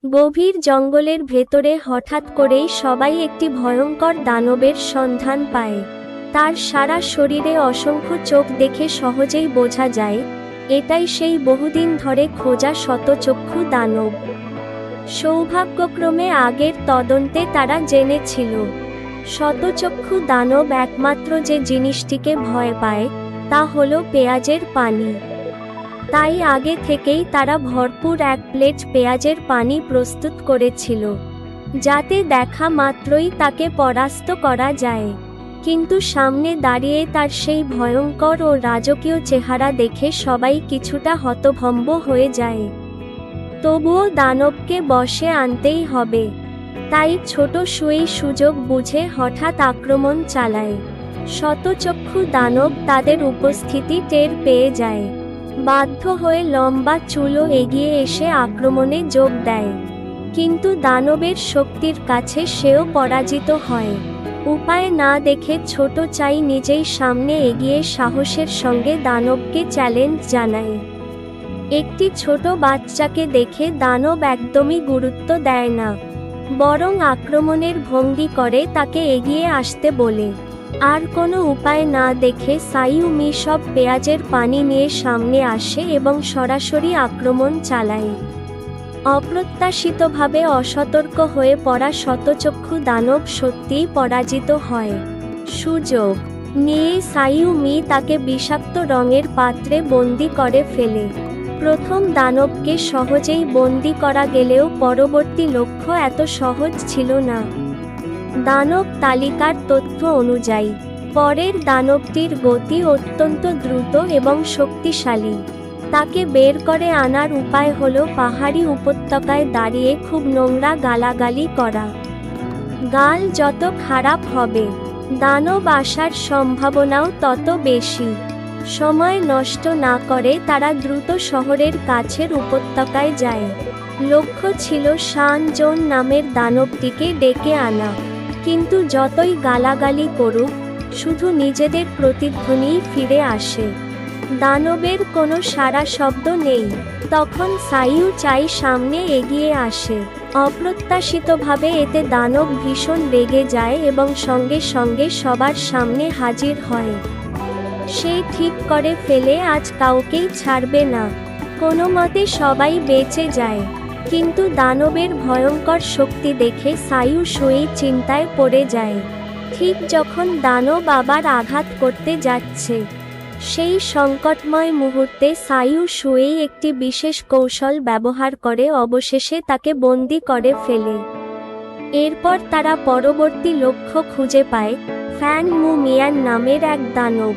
গভীর জঙ্গলের ভেতরে হঠাৎ করেই সবাই একটি ভয়ঙ্কর দানবের সন্ধান পায়। তার সারা শরীরে অসংখ্য চোখ দেখে সহজেই বোঝা যায় এটাই সেই বহুদিন ধরে খোঁজা শতচক্ষু দানব। সৌভাগ্যক্রমে আগের তদন্তে তারা জেনেছিল শতচক্ষু দানব একমাত্র যে জিনিসটিকে ভয় পায় তা হলো পেঁয়াজের পানি। তাই আগে থেকেই তারা ভরপুর এক প্লেট পেঁয়াজের পানি প্রস্তুত করেছিল, যাতে দেখা মাত্রই তাকে পরাস্ত করা যায়। কিন্তু সামনে দাঁড়িয়ে তার সেই ভয়ঙ্কর ও রাজকীয় চেহারা দেখে সবাই কিছুটা হতভম্ব হয়ে যায়। তবুও দানবকে বশে আনতেই হবে, তাই ছোট সুই সুযোগ বুঝে হঠাৎ আক্রমণ চালায়। শতচক্ষু দানব তাদের উপস্থিতি টের পেয়ে যায়। বাধ্য হয়ে লম্বা চুলো এগিয়ে এসে আক্রমণে যোগ দেয়, কিন্তু দানবের শক্তির কাছে সেও পরাজিত হয়। উপায় না দেখে ছোট চাই নিজেই সামনে এগিয়ে সাহসের সঙ্গে দানবকে চ্যালেঞ্জ জানায়। একটি ছোট বাচ্চাকে দেখে দানব একদমই গুরুত্ব দেয় না, বরং আক্রমণের ভঙ্গি করে তাকে এগিয়ে আসতে বলে। আর কোনো উপায় না দেখে সাইয়ুমি সব পেঁয়াজের পানি নিয়ে সামনে আসে এবং সরাসরি আক্রমণ চালায়। অপ্রত্যাশিতভাবে অসতর্ক হয়ে পড়া শতচক্ষু দানব সত্যিই পরাজিত হয়। সুযোগ নিয়ে সাইয়ুমি তাকে বিষাক্ত রঙের পাত্রে বন্দি করে ফেলে। প্রথম দানবকে সহজেই বন্দি করা গেলেও পরবর্তী লক্ষ্য এত সহজ ছিল না। দানব তালিকার তথ্য অনুযায়ী পরের দানবটির গতি অত্যন্ত দ্রুত এবং শক্তিশালী। তাকে বের করে আনার উপায় হলো পাহাড়ি উপত্যকায় দাঁড়িয়ে খুব নোংরা গালাগালি করা। গাল যত খারাপ হবে দানব আসার সম্ভাবনাও তত বেশি। সময় নষ্ট না করে তারা দ্রুত শহরের কাছের উপত্যকায় যায়। লক্ষ্য ছিল শান জোন নামের দানবটিকে ডেকে আনা, কিন্তু যতই গালাগালি করুক শুধু নিজেদের প্রতিধ্বনিই ফিরে আসে। দানবের কোনো সাড়া শব্দ নেই। তখন সাইয়ু চাই সামনে এগিয়ে আসে। অপ্রত্যাশিতভাবে এতে দানব ভীষণ রেগে যায় এবং সঙ্গে সঙ্গে সবার সামনে হাজির হয়। সে ঠিক করে ফেলে আজ কাউকেই ছাড়বে না। কোনো মতে সবাই বেঁচে যায়, কিন্তু দানবের ভয়ঙ্কর শক্তি দেখে সাইয়ু সুই চিন্তায় পড়ে যায়। ঠিক যখন দানব আবার আঘাত করতে যাচ্ছে, সেই সংকটময় মুহূর্তে সাইয়ু সুই একটি বিশেষ কৌশল ব্যবহার করে অবশেষে তাকে বন্দি করে ফেলে। এরপর তারা পরবর্তী লক্ষ্য খুঁজে পায়, ফ্যান মু মিয়ান নামের এক দানব।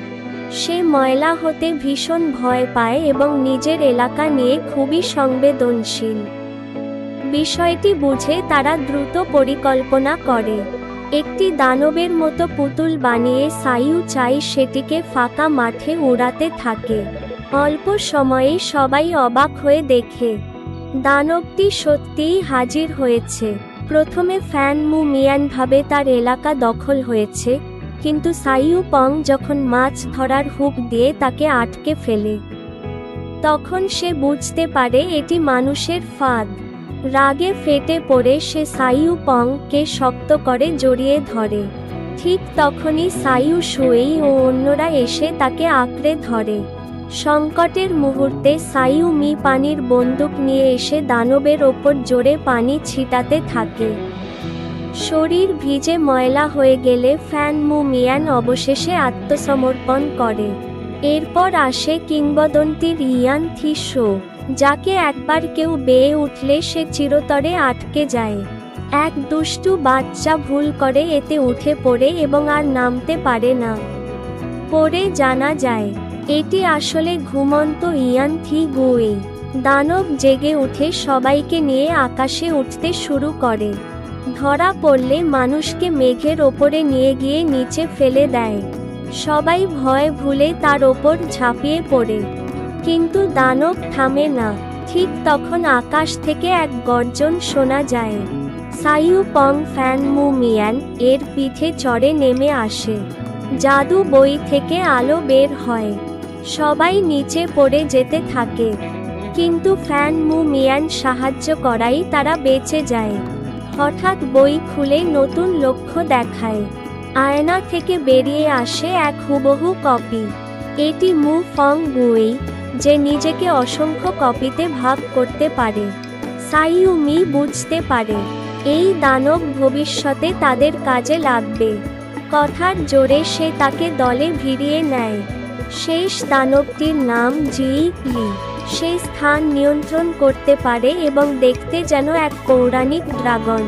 সে ময়লা হতে ভীষণ ভয় পায় এবং নিজের এলাকা নিয়ে খুবই সংবেদনশীল। বিষয়টি বুঝে তারা দ্রুত পরিকল্পনা করে। একটি দানবের মতো পুতুল বানিয়ে সাইয়ু চাই সেটিকে ফাঁকা মাঠে উড়াতে থাকে। অল্প সময়েই সবাই অবাক হয়ে দেখে দানবটি সত্যিই হাজির হয়েছে। প্রথমে ফ্যান মু মিয়ান ভাবে তার এলাকা দখল হয়েছে, কিন্তু সাইয়ু পং যখন মাছ ধরার হুক দিয়ে তাকে আটকে ফেলে, তখন সে বুঝতে পারে এটি মানুষের ফাঁদ। রাগে ফেটে পড়ে সে সাইয়ু পংকে শক্ত করে জড়িয়ে ধরে। ঠিক তখনই সাইয়ু সুই ও অন্যরা এসে তাকে আঁকড়ে ধরে। সংকটের মুহূর্তে সাইয়ু মি পানির বন্দুক নিয়ে এসে দানবের ওপর জোরে পানি ছিটাতে থাকে। শরীর ভিজে ময়লা হয়ে গেলে ফ্যান মু মিয়ান অবশেষে আত্মসমর্পণ করে। এরপর আসে কিংবদন্তির ইয়ান থি শো, যাকে একবার কেউ বেয়ে উঠলে সে চিরতরে আটকে যায়। এক দুষ্টু বাচ্চা ভুল করে এতে উঠে পড়ে এবং আর নামতে পারে না। পরে জানা যায় এটি আসলে ঘুমন্ত ইয়ান থি গুই। দানব জেগে উঠে সবাইকে নিয়ে আকাশে উঠতে শুরু করে। ধরা পড়লে মানুষকে মেঘের ওপরে নিয়ে গিয়ে নিচে ফেলে দেয়। সবাই ভয় ভুলে তার ওপর ঝাঁপিয়ে পড়ে, কিন্তু দানব থামে না। ঠিক তখন আকাশ থেকে এক গর্জন শোনা যায়। সাইয়ু পং ফ্যান মু মিয়ান এর পিঠে চড়ে নেমে আসে। জাদু বই থেকে আলো বের হয়। সবাই নিচে পড়ে যেতে থাকে, কিন্তু ফ্যান মু মিয়ান সাহায্য করাই তারা বেঁচে যায়। হঠাৎ বই খুলে নতুন লক্ষ্য দেখায়। আয়না থেকে বেরিয়ে আসে এক হুবহু কপি। এটি মু ফং গুই, যে নিজেকে অসংখ্য কপিতে ভাগ করতে পারে। সাইউ মি বুঝতে পারে এই দানব ভবিষ্যতে তাদের কাজে লাগবে। কথার জোরে সে তাকে দলে ভিড়িয়ে নেয়। শেষ দানবটির নাম জি লি। সেই স্থান নিয়ন্ত্রণ করতে পারে এবং দেখতে যেন এক পৌরাণিক ড্রাগন।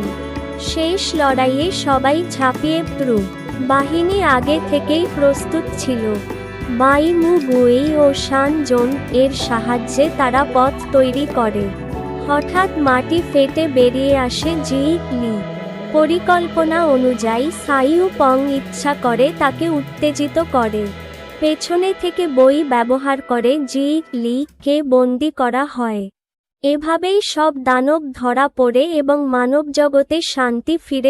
শেষ লড়াইয়ে সবাই ঝাঁপিয়ে পড়ে। বাহিনী আগে থেকেই প্রস্তুত ছিল। বাই মু গুই ও শান জোন এর সাহায্যে তারা পথ তৈরি করে। হঠাৎ মাটি ফেটে বেরিয়ে আসে জি লি। পরিকল্পনা অনুযায়ী সাইউ পং ইচ্ছা করে তাকে উত্তেজিত করে। পেছনে থেকে বই ব্যবহার করে জি লি কে বন্দি করা হয়। এভাবেই সব দানব ধরা পড়ে এবং মানবজগতে শান্তি ফিরে